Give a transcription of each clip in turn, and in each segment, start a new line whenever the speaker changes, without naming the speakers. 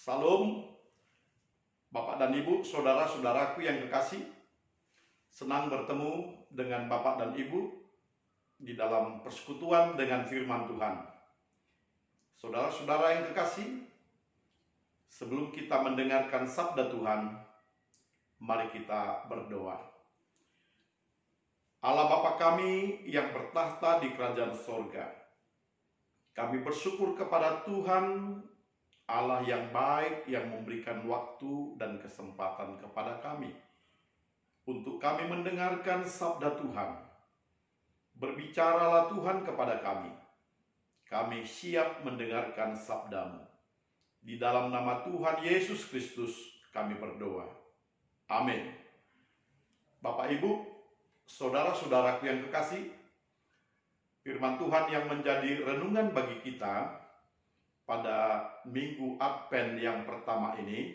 Salam, Bapak dan Ibu, saudara-saudaraku yang kekasih. Senang bertemu dengan Bapak dan Ibu di dalam persekutuan dengan firman Tuhan. Saudara-saudara yang kekasih, sebelum kita mendengarkan sabda Tuhan, mari kita berdoa. Allah Bapa kami yang bertahta di kerajaan sorga, kami bersyukur kepada Tuhan Allah yang baik, yang memberikan waktu dan kesempatan kepada kami untuk kami mendengarkan sabda Tuhan. Berbicaralah Tuhan kepada kami. Kami siap mendengarkan sabda-Mu. Di dalam nama Tuhan Yesus Kristus kami berdoa. Amin. Bapak Ibu, saudara-saudaraku yang kekasih, firman Tuhan yang menjadi renungan bagi kita pada minggu Advent yang pertama ini,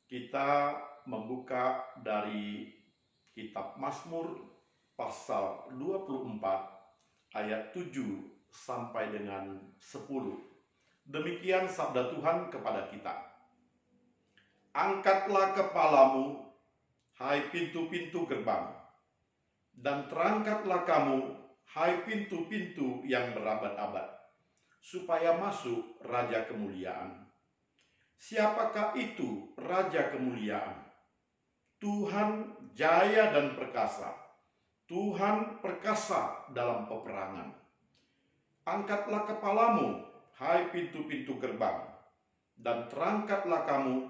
kita membuka dari kitab Mazmur pasal 24 ayat 7 sampai dengan 10. Demikian sabda Tuhan kepada kita. Angkatlah kepalamu, hai pintu-pintu gerbang, dan terangkatlah kamu, hai pintu-pintu yang berabad-abad, supaya masuk Raja Kemuliaan. Siapakah itu Raja Kemuliaan? Tuhan jaya dan perkasa, Tuhan perkasa dalam peperangan. Angkatlah kepalamu, hai pintu-pintu gerbang, dan terangkatlah kamu,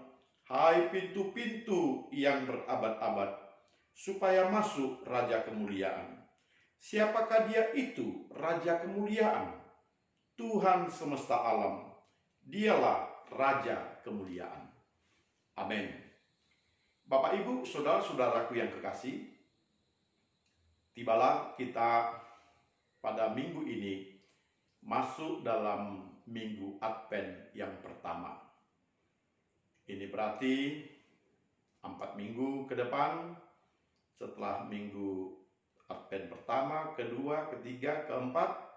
hai pintu-pintu yang berabad-abad, supaya masuk Raja Kemuliaan. Siapakah dia itu Raja Kemuliaan? Tuhan semesta alam, dialah Raja Kemuliaan. Amin. Bapak Ibu, saudara-saudaraku yang kekasih, tibalah kita pada minggu ini masuk dalam minggu Advent yang pertama. Ini berarti 4 minggu ke depan setelah minggu Advent pertama, kedua, ketiga, keempat,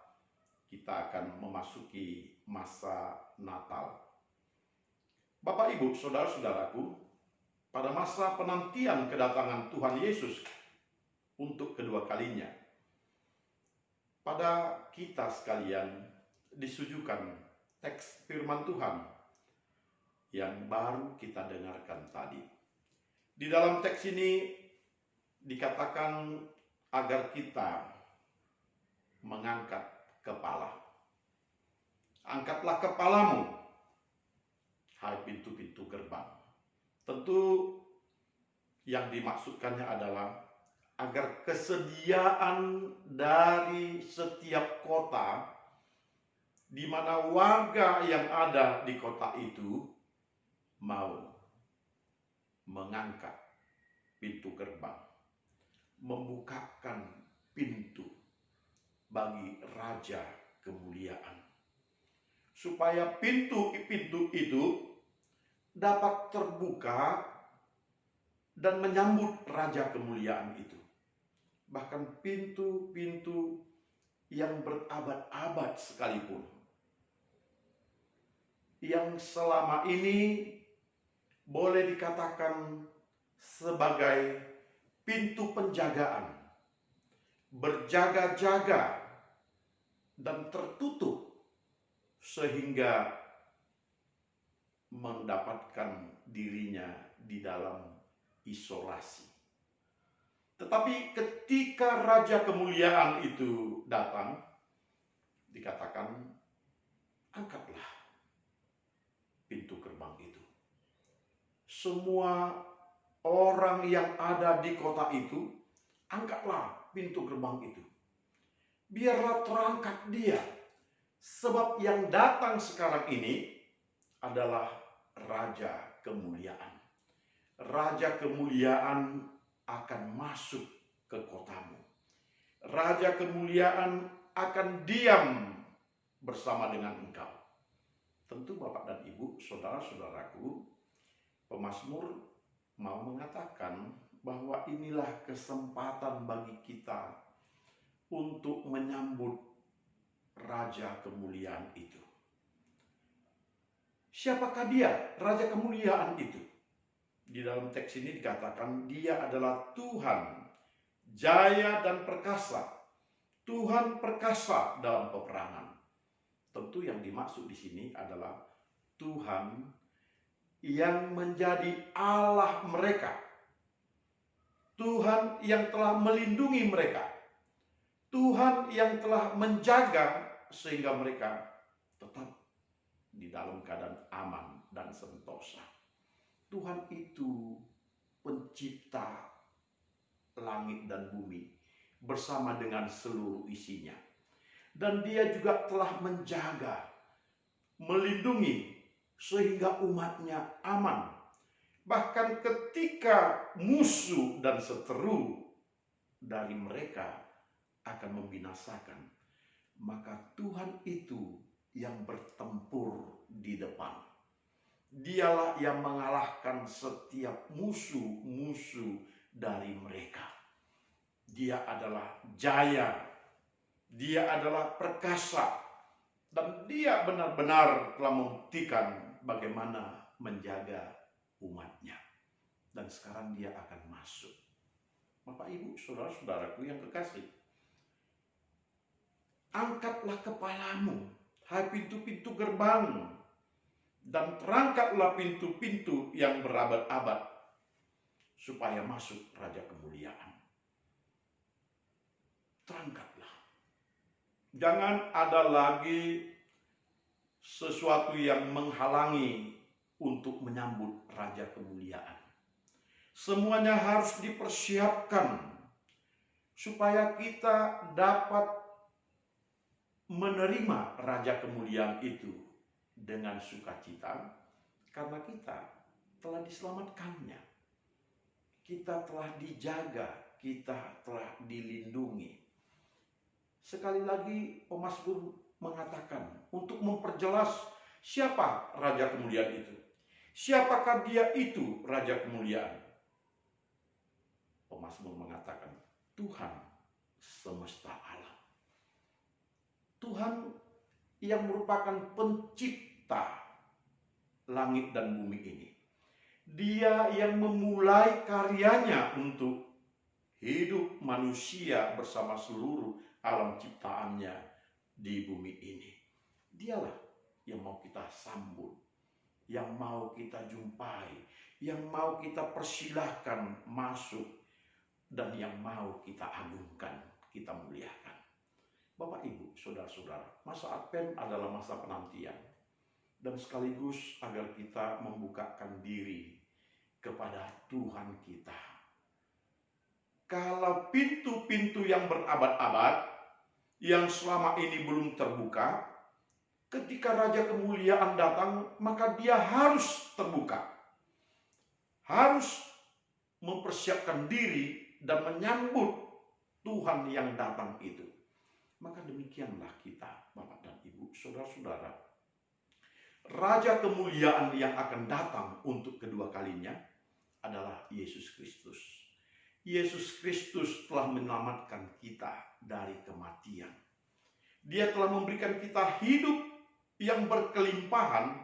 kita akan memasuki masa Natal. Bapak Ibu, saudara-saudaraku, pada masa penantian kedatangan Tuhan Yesus untuk kedua kalinya, pada kita sekalian disuguhkan teks firman Tuhan yang baru kita dengarkan tadi. Di dalam teks ini dikatakan agar kita mengangkat kepala. Angkatlah kepalamu, hai pintu-pintu gerbang. Tentu yang dimaksudkannya adalah agar kesediaan dari setiap kota, di mana warga yang ada di kota itu mau mengangkat pintu gerbang, membukakan pintu bagi Raja Kemuliaan, supaya pintu-pintu itu dapat terbuka dan menyambut Raja Kemuliaan itu. Bahkan pintu-pintu yang berabad-abad sekalipun, yang selama ini boleh dikatakan sebagai pintu penjagaan, berjaga-jaga dan tertutup sehingga mendapatkan dirinya di dalam isolasi. Tetapi ketika Raja Kemuliaan itu datang, dikatakan, angkatlah pintu gerbang itu. Semua orang yang ada di kota itu, angkatlah pintu gerbang itu. Biarlah terangkat dia. Sebab yang datang sekarang ini adalah Raja Kemuliaan. Raja Kemuliaan akan masuk ke kotamu. Raja Kemuliaan akan diam bersama dengan engkau. Tentu Bapak dan Ibu, saudara-saudaraku, pemazmur mau mengatakan bahwa inilah kesempatan bagi kita untuk menyambut Raja Kemuliaan itu. Siapakah dia, Raja kemuliaan itu? Di dalam teks ini dikatakan dia adalah Tuhan, jaya dan perkasa. Tuhan perkasa dalam peperangan. Tentu yang dimaksud di sini adalah Tuhan yang menjadi Allah mereka. Tuhan yang telah melindungi mereka. Tuhan yang telah menjaga sehingga mereka tetap di dalam keadaan aman dan sentosa. Tuhan itu pencipta langit dan bumi bersama dengan seluruh isinya. Dan dia juga telah menjaga, melindungi sehingga umatnya aman. Bahkan ketika musuh dan seteru dari mereka akan membinasakan, maka Tuhan itu yang bertempur di depan. Dialah yang mengalahkan setiap musuh-musuh dari mereka. Dia adalah jaya, dia adalah perkasa, dan dia benar-benar telah membuktikan bagaimana menjaga umatnya. Dan sekarang dia akan masuk. Bapak, Ibu, saudara-saudaraku yang kekasih, angkatlah kepalamu, hai pintu-pintu gerbang, dan terangkatlah pintu-pintu yang berabad-abad, supaya masuk Raja kemuliaan. Terangkatlah. Jangan ada lagi sesuatu yang menghalangi untuk menyambut Raja kemuliaan. Semuanya harus dipersiapkan supaya kita dapat menerima Raja kemuliaan itu dengan sukacita, karena kita telah diselamatkannya. Kita telah dijaga, kita telah dilindungi. Sekali lagi pemazmur mengatakan untuk memperjelas siapa Raja kemuliaan itu. Siapakah dia itu Raja kemuliaan? Pemazmur mengatakan Tuhan semesta alam. Tuhan yang merupakan pencipta langit dan bumi ini. Dia yang memulai karyanya untuk hidup manusia bersama seluruh alam ciptaannya di bumi ini. Dialah yang mau kita sambut, yang mau kita jumpai, yang mau kita persilahkan masuk, dan yang mau kita agungkan, kita muliakan. Bapak, Ibu, saudara-saudara, masa Advent adalah masa penantian, dan sekaligus agar kita membukakan diri kepada Tuhan kita. Kalau pintu-pintu yang berabad-abad, yang selama ini belum terbuka, ketika Raja kemuliaan datang, maka dia harus terbuka. Harus mempersiapkan diri dan menyambut Tuhan yang datang itu. Maka demikianlah kita, Bapak dan Ibu, saudara-saudara. Raja kemuliaan yang akan datang untuk kedua kalinya adalah Yesus Kristus. Yesus Kristus telah menyelamatkan kita dari kematian. Dia telah memberikan kita hidup yang berkelimpahan,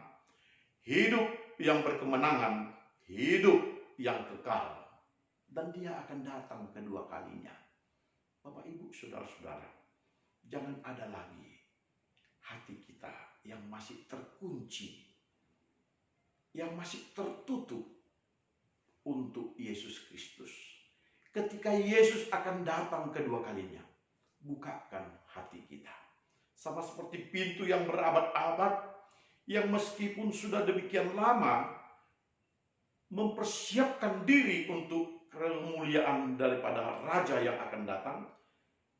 hidup yang berkemenangan, hidup yang kekal. Dan dia akan datang kedua kalinya. Bapak, Ibu, saudara-saudara, jangan ada lagi hati kita yang masih terkunci, yang masih tertutup untuk Yesus Kristus. Ketika Yesus akan datang kedua kalinya, bukakan hati kita. Sama seperti pintu yang berabad-abad, yang meskipun sudah demikian lama mempersiapkan diri untuk kemuliaan daripada Raja yang akan datang,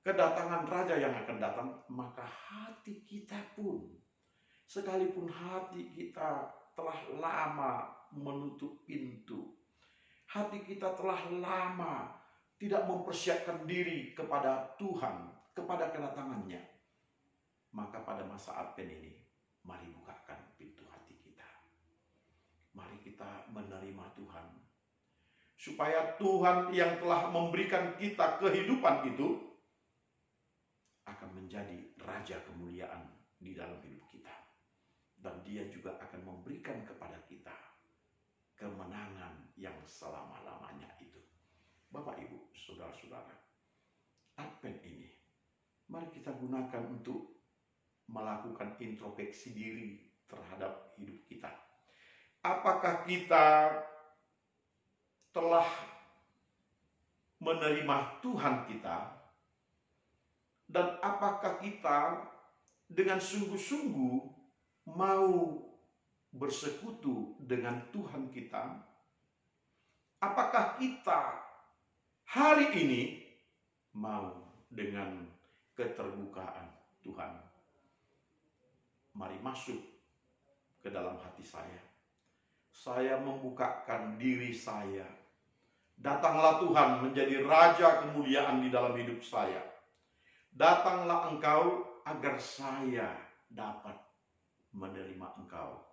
kedatangan Raja yang akan datang, maka hati kita pun, sekalipun hati kita telah lama menutup pintu, hati kita telah lama tidak mempersiapkan diri kepada Tuhan, kepada kedatangannya, maka pada masa Advent ini, mari bukakan pintu hati kita. Mari kita menerima Tuhan, supaya Tuhan yang telah memberikan kita kehidupan itu akan menjadi Raja kemuliaan di dalam hidup kita. dan Dia juga akan memberikan kepada kita kemenangan yang selama-lamanya itu. Bapak, Ibu, saudara-saudara, Advent ini mari kita gunakan untuk melakukan introspeksi diri terhadap hidup kita. Apakah kita telah menerima Tuhan kita, dan apakah kita dengan sungguh-sungguh mau bersekutu dengan Tuhan kita? Apakah kita hari ini mau dengan keterbukaan Tuhan? Mari masuk ke dalam hati saya. Saya membukakan diri saya. Datanglah Tuhan menjadi Raja kemuliaan di dalam hidup saya. Datanglah Engkau agar saya dapat menerima Engkau.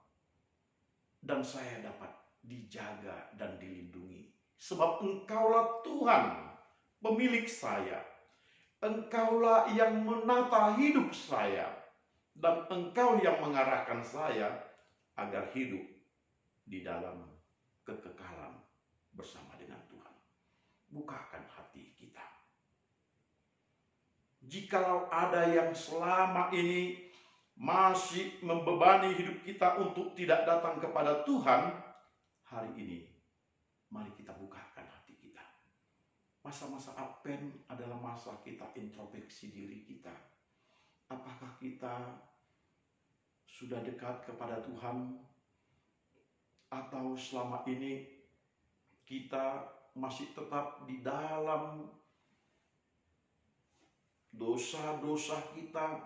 Dan saya dapat dijaga dan dilindungi. Sebab Engkaulah Tuhan, pemilik saya. Engkaulah yang menata hidup saya. Dan Engkau yang mengarahkan saya agar hidup di dalam kekekalan bersama dengan Tuhan. Bukakan hati kita. Jikalau ada yang selama ini masih membebani hidup kita untuk tidak datang kepada Tuhan, hari ini mari kita bukakan hati kita. Masa-masa Advent adalah masa kita introspeksi diri kita. Apakah kita sudah dekat kepada Tuhan, atau selama ini kita masih tetap di dalam dosa-dosa kita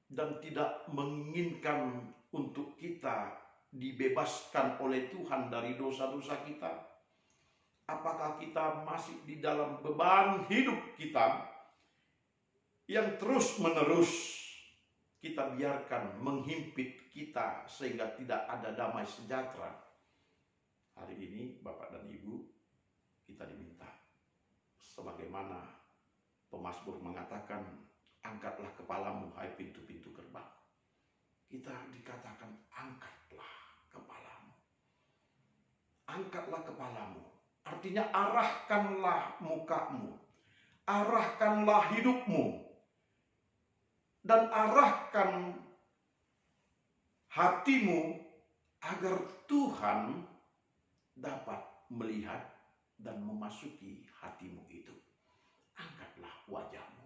dan tidak menginginkan untuk kita dibebaskan oleh Tuhan dari dosa-dosa kita? Apakah kita masih di dalam beban hidup kita yang terus-menerus kita biarkan menghimpit kita sehingga tidak ada damai sejahtera? Hari ini Bapak dan Ibu, kita diminta sebagaimana pemazmur mengatakan, angkatlah kepalamu hai pintu-pintu gerbang. Kita dikatakan angkatlah kepalamu. Angkatlah kepalamu. Artinya arahkanlah mukamu. Arahkanlah hidupmu. Dan arahkan hatimu agar Tuhan dapat melihat dan memasuki hatimu itu. Angkatlah wajahmu.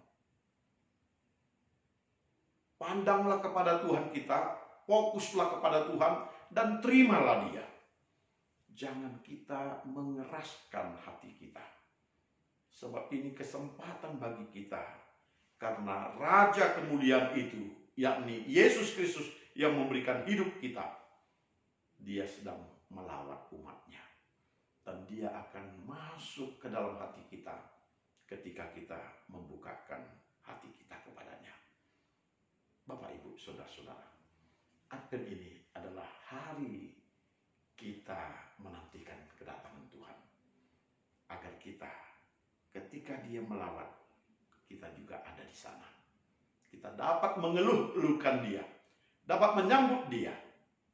Pandanglah kepada Tuhan kita, fokuslah kepada Tuhan dan terimalah Dia. Jangan kita mengeraskan hati kita. Sebab ini kesempatan bagi kita. Karena Raja kemuliaan itu, yakni Yesus Kristus yang memberikan hidup kita, Dia sedang melawat umatnya. Dan Dia akan masuk ke dalam hati kita ketika kita membukakan hati kita kepadanya. Bapak, Ibu, saudara-saudara, Advent ini adalah hari kita menantikan kedatangan Tuhan. Agar kita ketika Dia melawat, kita juga ada di sana. Kita dapat mengeluh-elukan Dia, dapat menyambut Dia,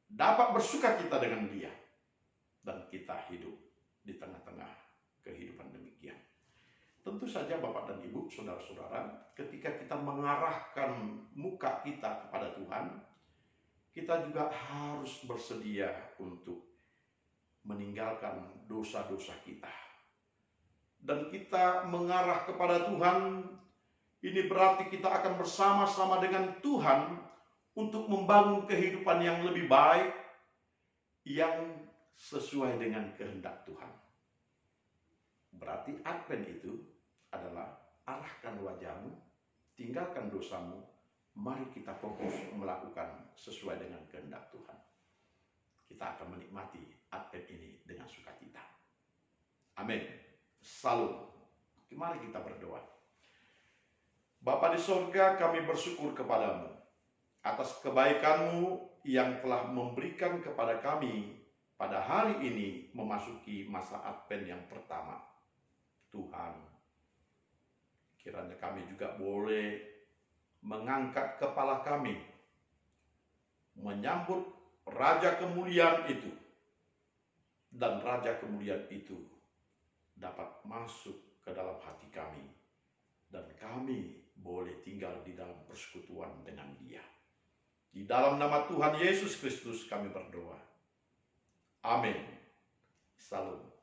dapat bersuka cita dengan Dia, dan kita hidup di tengah-tengah kehidupan demikian. Tentu saja Bapak dan Ibu, saudara-saudara, ketika kita mengarahkan muka kita kepada Tuhan, kita juga harus bersedia untuk meninggalkan dosa-dosa kita. Dan kita mengarah kepada Tuhan, ini berarti kita akan bersama-sama dengan Tuhan untuk membangun kehidupan yang lebih baik, yang sesuai dengan kehendak Tuhan. Berarti Advent itu adalah arahkan wajahmu, tinggalkan dosamu, mari kita fokus melakukan sesuai dengan kehendak Tuhan. Kita akan menikmati Advent ini dengan sukacita. Amin. Salam. Mari kita berdoa. Bapa di sorga, kami bersyukur kepadamu atas kebaikan-Mu yang telah memberikan kepada kami pada hari ini memasuki masa Advent yang pertama. Tuhan, kiranya kami juga boleh mengangkat kepala kami menyambut Raja kemuliaan itu, dan Raja kemuliaan itu dapat masuk ke dalam hati kami, dan kami boleh tinggal di dalam persekutuan dengan Dia. Di dalam nama Tuhan Yesus Kristus kami berdoa. Amin. Salam.